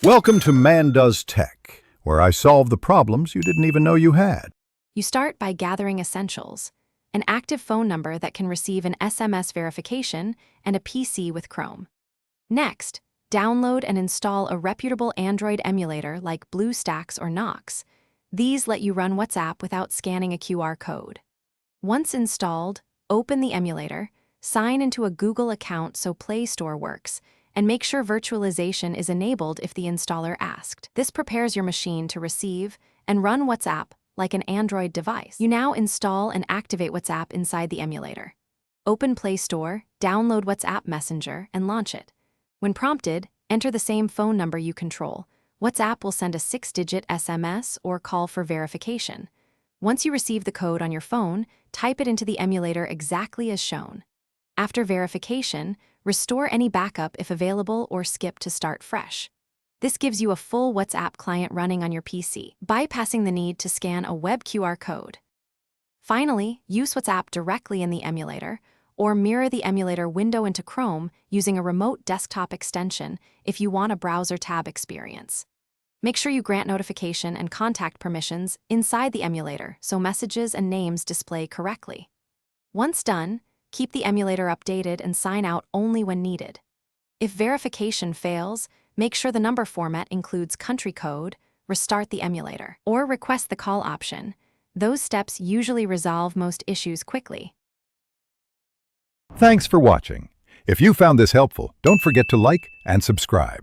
Welcome to Man Does Tech, where I solve the problems you didn't even know you had. You start by gathering essentials: an active phone number that can receive an SMS verification and a PC with Chrome. Next, download and install a reputable Android emulator like BlueStacks or Knox. These let you run WhatsApp without scanning a QR code. Once installed, open the emulator, sign into a Google account so Play Store works, and make sure virtualization is enabled if the installer asked. This prepares your machine to receive and run WhatsApp like an Android device. You now install and activate WhatsApp inside the emulator. Open Play Store, download WhatsApp Messenger, and launch it. When prompted, enter the same phone number you control. WhatsApp will send a 6-digit SMS or call for verification. Once you receive the code on your phone, type it into the emulator exactly as shown. After verification, restore any backup if available or skip to start fresh. This gives you a full WhatsApp client running on your PC, bypassing the need to scan a web QR code. Finally, use WhatsApp directly in the emulator, or mirror the emulator window into Chrome using a remote desktop extension if you want a browser tab experience. Make sure you grant notification and contact permissions inside the emulator so messages and names display correctly. Once done, keep the emulator updated and sign out only when needed. If verification fails, make sure the number format includes country code, restart the emulator, or request the call option. Those steps usually resolve most issues quickly. Thanks for watching. If you found this helpful, don't forget to like and subscribe.